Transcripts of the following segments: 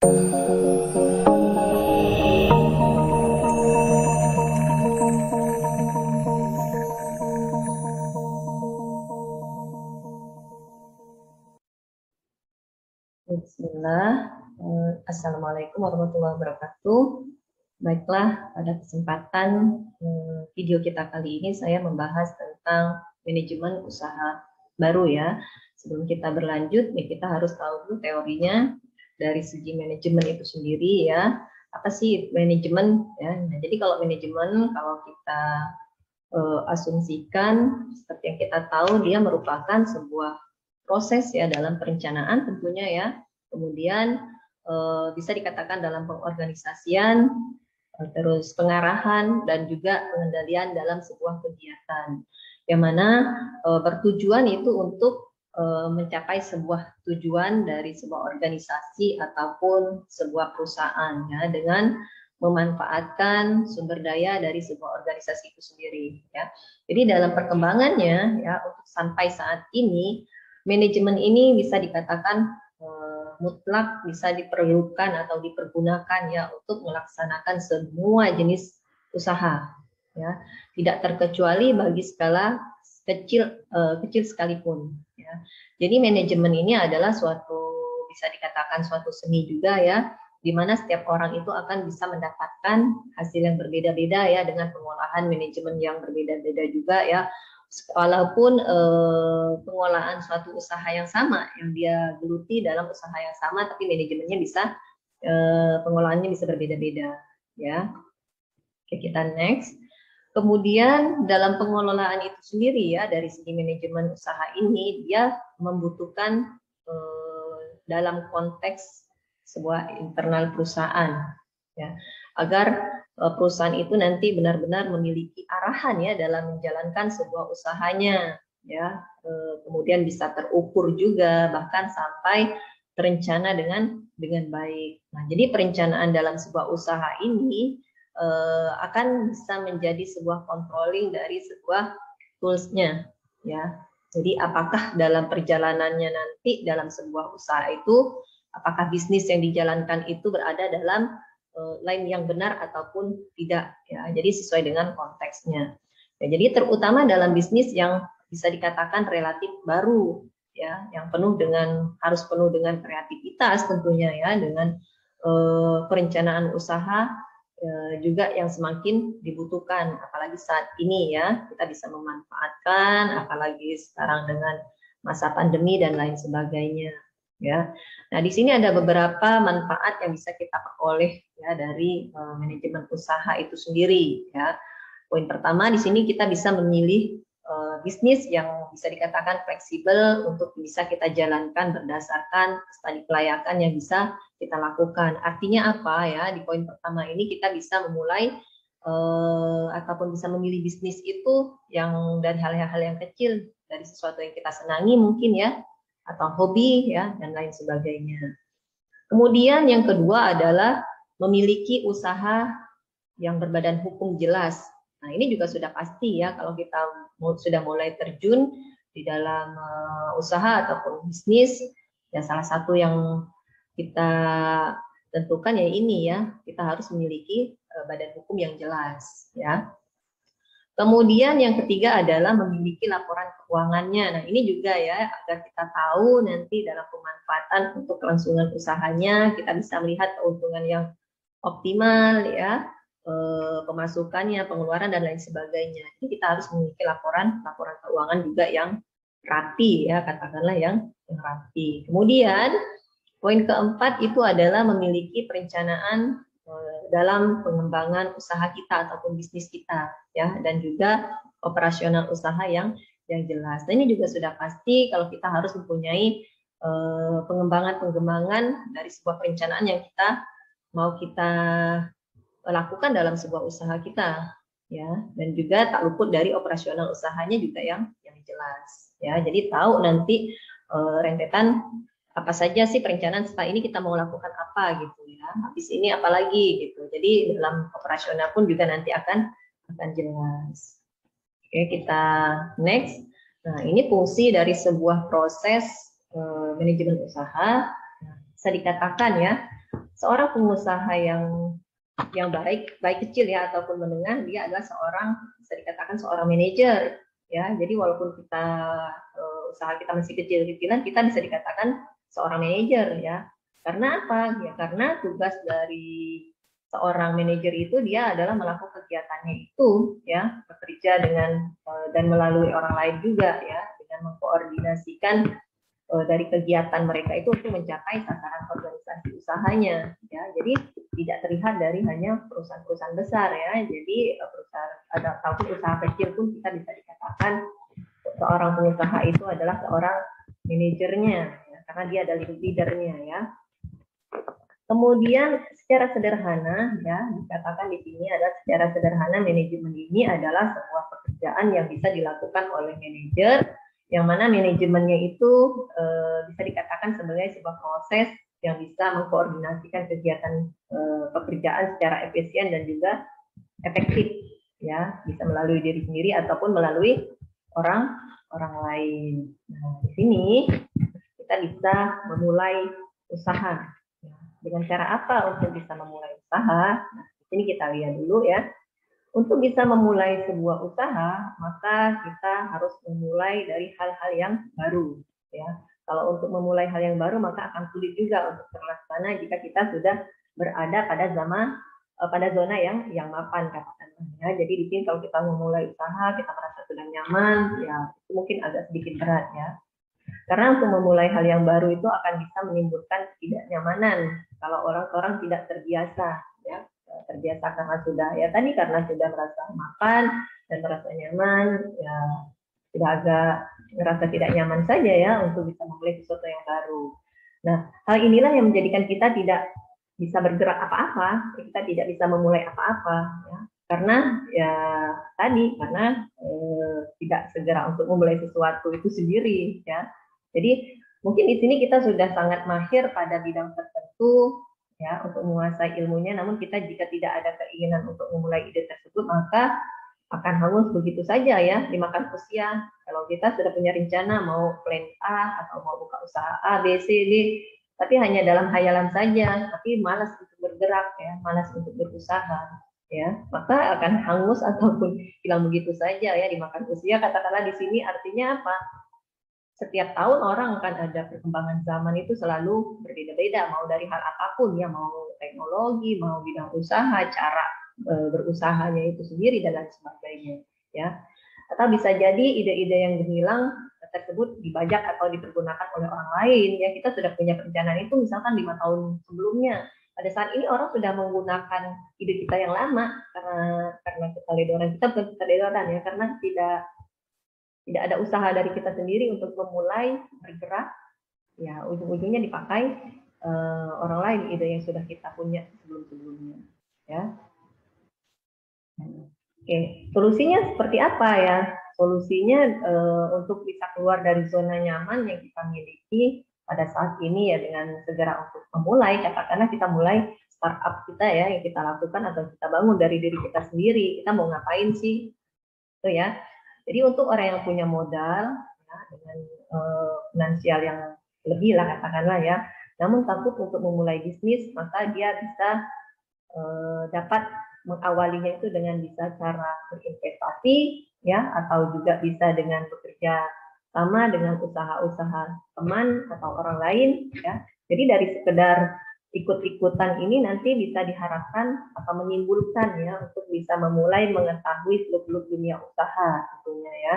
Bismillah. Assalamualaikum warahmatullahi wabarakatuh. Baiklah, pada kesempatan video kita kali ini saya membahas tentang manajemen usaha baru ya. Sebelum kita berlanjut, ya kita harus tahu dulu teorinya dari segi manajemen itu sendiri ya. Apa sih manajemen ya? Nah, jadi kalau manajemen, kalau kita asumsikan seperti yang kita tahu, dia merupakan sebuah proses ya dalam perencanaan tentunya ya. Kemudian bisa dikatakan dalam pengorganisasian, terus pengarahan dan juga pengendalian dalam sebuah kegiatan, yang mana bertujuan itu untuk mencapai sebuah tujuan dari sebuah organisasi ataupun sebuah perusahaan ya, dengan memanfaatkan sumber daya dari sebuah organisasi itu sendiri ya. Jadi dalam perkembangannya ya, untuk sampai saat ini manajemen ini bisa dikatakan mutlak bisa diperlukan atau dipergunakan ya untuk melaksanakan semua jenis usaha ya, tidak terkecuali bagi skala kecil sekalipun ya. Jadi manajemen ini adalah suatu, bisa dikatakan suatu seni juga ya, di mana setiap orang itu akan bisa mendapatkan hasil yang berbeda-beda ya, dengan pengolahan manajemen yang berbeda-beda juga ya. Walaupun pengolahan suatu usaha yang sama yang dia geluti dalam usaha yang sama, tapi manajemennya bisa pengolahannya bisa berbeda-beda ya. Oke, kita next. Kemudian dalam pengelolaan itu sendiri ya, dari segi manajemen usaha ini dia membutuhkan dalam konteks sebuah internal perusahaan ya, agar perusahaan itu nanti benar-benar memiliki arahan ya dalam menjalankan sebuah usahanya ya, kemudian bisa terukur juga bahkan sampai terencana dengan baik. Nah, jadi perencanaan dalam sebuah usaha ini akan bisa menjadi sebuah controlling dari sebuah toolsnya ya. Jadi apakah dalam perjalanannya nanti dalam sebuah usaha itu, apakah bisnis yang dijalankan itu berada dalam line yang benar ataupun tidak ya. Jadi sesuai dengan konteksnya ya, jadi terutama dalam bisnis yang bisa dikatakan relatif baru ya, yang harus penuh dengan kreativitas tentunya ya, dengan perencanaan usaha juga yang semakin dibutuhkan, apalagi saat ini ya, kita bisa memanfaatkan apalagi sekarang dengan masa pandemi dan lain sebagainya ya. Nah, di sini ada beberapa manfaat yang bisa kita peroleh ya dari manajemen usaha itu sendiri ya. Poin pertama, di sini kita bisa memilih bisnis yang bisa dikatakan fleksibel untuk bisa kita jalankan berdasarkan studi kelayakan yang bisa kita lakukan. Artinya apa ya? Di poin pertama ini kita bisa memulai ataupun bisa memilih bisnis itu yang dari hal-hal yang kecil, dari sesuatu yang kita senangi mungkin ya, atau hobi ya, dan lain sebagainya. Kemudian yang kedua adalah memiliki usaha yang berbadan hukum jelas. Nah, ini juga sudah pasti ya, kalau kita sudah mulai terjun di dalam usaha ataupun bisnis ya, salah satu yang kita tentukan ya ini ya, kita harus memiliki badan hukum yang jelas ya. Kemudian yang ketiga adalah memiliki laporan keuangannya. Nah, ini juga ya, agar kita tahu nanti dalam pemanfaatan untuk kelangsungan usahanya, kita bisa melihat keuntungan yang optimal ya, pemasukannya, pengeluaran dan lain sebagainya. Jadi kita harus memiliki laporan keuangan juga yang rapi ya, katakanlah yang rapi. Kemudian poin keempat itu adalah memiliki perencanaan dalam pengembangan usaha kita ataupun bisnis kita ya, dan juga operasional usaha yang jelas. Nah, ini juga sudah pasti kalau kita harus mempunyai pengembangan dari sebuah perencanaan yang kita lakukan dalam sebuah usaha kita ya, dan juga tak luput dari operasional usahanya juga yang jelas ya. Jadi tahu nanti rentetan apa saja sih perencanaan setelah ini kita mau lakukan apa gitu ya, habis ini apa lagi gitu. Jadi dalam operasional pun juga nanti akan jelas. Oke, kita next. Nah, ini fungsi dari sebuah proses manajemen usaha. Nah, bisa dikatakan ya, seorang pengusaha yang baik kecil ya ataupun menengah, dia adalah seorang, bisa dikatakan seorang manajer ya. Jadi walaupun kita usaha kita masih kecil-kecilan, kita bisa dikatakan seorang manajer ya. Karena apa? Ya karena tugas dari seorang manajer itu dia adalah melakukan kegiatannya itu ya, bekerja dengan dan melalui orang lain juga ya, dengan mengkoordinasikan dari kegiatan mereka itu untuk mencapai sasaran organisasi usahanya ya. Jadi tidak terlihat dari hanya perusahaan-perusahaan besar ya. Jadi perusahaan ada ataupun usaha kecil pun kita bisa dikatakan seorang pengusaha itu adalah seorang manajernya ya, karena dia adalah leadernya ya. Kemudian secara sederhana ya, dikatakan di sini adalah secara sederhana manajemen ini adalah sebuah pekerjaan yang bisa dilakukan oleh manajer, yang mana manajemennya itu bisa dikatakan sebagai sebuah proses yang bisa mengkoordinasikan kegiatan pekerjaan secara efisien dan juga efektif ya, bisa melalui diri sendiri ataupun melalui orang lain. Nah, di sini kita bisa memulai usaha. Dengan cara apa untuk bisa memulai usaha? Nah, di sini kita lihat dulu ya. Untuk bisa memulai sebuah usaha, maka kita harus memulai dari hal-hal yang baru. Ya, kalau untuk memulai hal yang baru, maka akan sulit juga untuk terlaksana jika kita sudah berada pada zona yang mapan katakanlah. Ya, jadi di sini kalau kita memulai usaha, kita merasa sudah nyaman, ya itu mungkin agak sedikit berat ya. Karena untuk memulai hal yang baru itu akan bisa menimbulkan ketidaknyamanan kalau orang-orang tidak terbiasa, ya terbiasa karena sudah merasa makan dan merasa nyaman, ya sudah agak merasa tidak nyaman saja ya untuk bisa memulai sesuatu yang baru. Nah, hal inilah yang menjadikan kita tidak bisa bergerak apa-apa, kita tidak bisa memulai apa-apa, ya karena tidak segera untuk memulai sesuatu itu sendiri ya. Jadi mungkin di sini kita sudah sangat mahir pada bidang tertentu ya untuk menguasai ilmunya, namun kita jika tidak ada keinginan untuk memulai ide tersebut maka akan hangus begitu saja ya, dimakan usia. Kalau kita sudah punya rencana mau plan A atau mau buka usaha A, B, C, D, tapi hanya dalam hayalan saja, tapi malas untuk bergerak ya, malas untuk berusaha ya, maka akan hangus ataupun hilang begitu saja ya, dimakan usia. Katakanlah di sini artinya apa? Setiap tahun orang akan ada perkembangan zaman itu selalu berbeda-beda, mau dari hal apapun ya, mau teknologi, mau bidang usaha, cara berusahanya itu sendiri dan lain sebagainya ya. Atau bisa jadi ide-ide yang gemilang tersebut dibajak atau dipergunakan oleh orang lain ya. Kita sudah punya perencanaan itu misalkan 5 tahun sebelumnya, pada saat ini orang sudah menggunakan ide kita yang lama karena keteledoran kita, bukan keteledoran ya, karena tidak ada usaha dari kita sendiri untuk memulai bergerak, ya ujung-ujungnya dipakai orang lain ide yang sudah kita punya sebelum-sebelumnya ya. Oke, solusinya seperti apa ya? Solusinya untuk bisa keluar dari zona nyaman yang kita miliki pada saat ini ya, dengan segera untuk memulai, katakanlah kita mulai startup kita ya, yang kita lakukan atau kita bangun dari diri kita sendiri, kita mau ngapain sih? Itu ya. Jadi untuk orang yang punya modal ya, dengan finansial yang lebih lah katakanlah ya, namun takut untuk memulai bisnis, maka dia bisa dapat mengawalinya itu dengan bisa cara berinvestasi ya, atau juga bisa dengan bekerja sama dengan usaha-usaha teman atau orang lain ya. Jadi dari sekedar ikut-ikutan ini nanti bisa diharapkan atau menimbulkan ya untuk bisa memulai mengetahui seluk-beluk dunia usaha tentunya ya,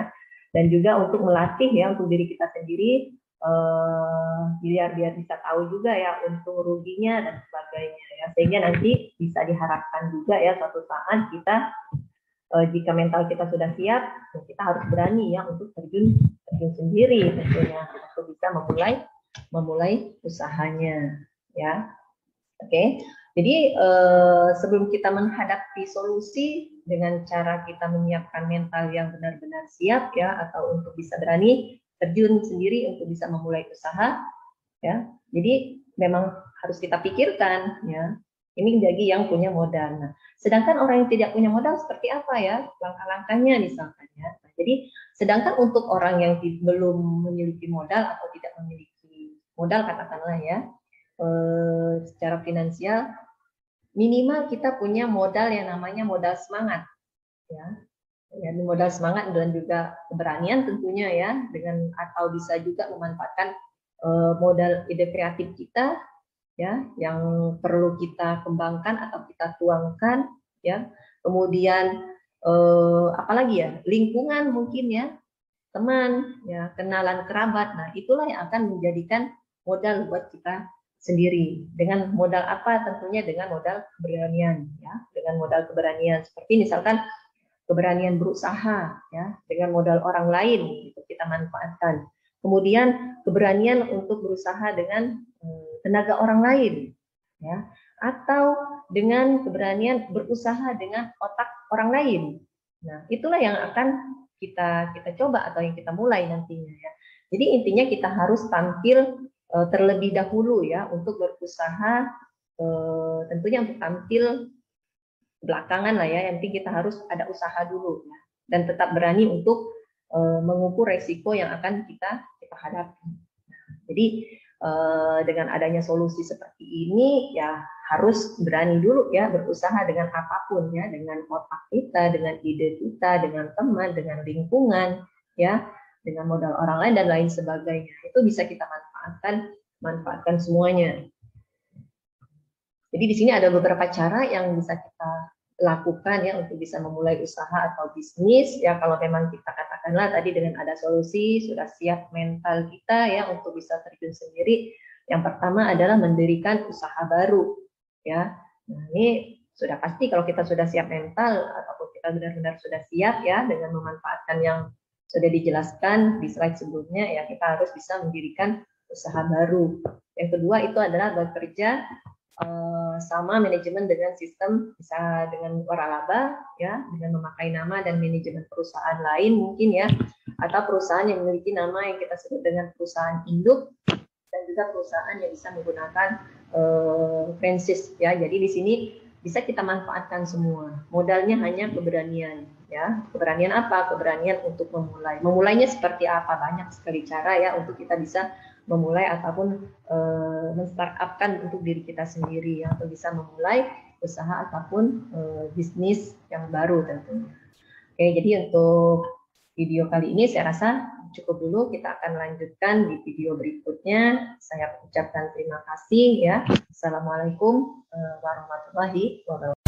dan juga untuk melatih ya untuk diri kita sendiri biar bisa tahu juga ya untung ruginya dan sebagainya ya, sehingga nanti bisa diharapkan juga ya suatu saat kita jika mental kita sudah siap, kita harus berani ya untuk terjun sendiri tentunya untuk bisa memulai usahanya ya. Oke, jadi sebelum kita menghadapi solusi dengan cara kita menyiapkan mental yang benar-benar siap ya, atau untuk bisa berani terjun sendiri untuk bisa memulai usaha ya. Jadi memang harus kita pikirkan ya. Ini bagi yang punya modal. Nah, sedangkan orang yang tidak punya modal seperti apa ya langkah-langkahnya misalkan ya. Nah, jadi sedangkan untuk orang yang belum memiliki modal atau tidak memiliki modal katakanlah ya, secara finansial, minimal kita punya modal yang namanya modal semangat, ya. Ya, modal semangat dan juga keberanian tentunya ya, dengan atau bisa juga memanfaatkan modal ide kreatif kita ya, yang perlu kita kembangkan atau kita tuangkan ya. Kemudian apalagi ya, lingkungan mungkin ya, teman ya, kenalan kerabat. Nah, itulah yang akan menjadikan modal buat kita sendiri. Dengan modal apa? Tentunya dengan modal keberanian ya, dengan modal keberanian. Seperti misalkan keberanian berusaha ya, dengan modal orang lain itu kita manfaatkan. Kemudian keberanian untuk berusaha dengan tenaga orang lain ya, atau dengan keberanian berusaha dengan otak orang lain. Nah, itulah yang akan kita coba atau yang kita mulai nantinya ya. Jadi intinya kita harus tampil terlebih dahulu ya, untuk berusaha, tentunya untuk tampil belakangan lah ya, yang penting kita harus ada usaha dulu ya, dan tetap berani untuk mengukur resiko yang akan kita hadapi. Jadi dengan adanya solusi seperti ini ya, harus berani dulu ya berusaha dengan apapun ya, dengan otak kita, dengan ide kita, dengan teman, dengan lingkungan ya, dengan modal orang lain dan lain sebagainya. Itu bisa kita manfaatkan semuanya. Jadi di sini ada beberapa cara yang bisa kita lakukan ya untuk bisa memulai usaha atau bisnis ya. Kalau memang kita katakanlah tadi dengan ada solusi, sudah siap mental kita ya untuk bisa terjun sendiri. Yang pertama adalah mendirikan usaha baru ya. Nah, ini sudah pasti kalau kita sudah siap mental ataupun kita benar-benar sudah siap ya dengan memanfaatkan yang sudah dijelaskan di slide sebelumnya ya, kita harus bisa mendirikan usaha baru. Yang kedua itu adalah bekerja sama manajemen dengan sistem, bisa dengan waralaba ya, dengan memakai nama dan manajemen perusahaan lain mungkin ya, atau perusahaan yang memiliki nama yang kita sebut dengan perusahaan induk, dan juga perusahaan yang bisa menggunakan franchise ya. Jadi di sini bisa kita manfaatkan semua. Modalnya hanya keberanian ya. Keberanian apa? Keberanian untuk memulai. Memulainya seperti apa? Banyak sekali cara ya untuk kita bisa memulai ataupun men-startupkan untuk diri kita sendiri ya, untuk bisa memulai usaha ataupun bisnis yang baru tentunya. Oke, jadi untuk video kali ini saya rasa cukup dulu. Kita akan lanjutkan di video berikutnya. Saya ucapkan terima kasih ya. Assalamualaikum warahmatullahi wabarakatuh.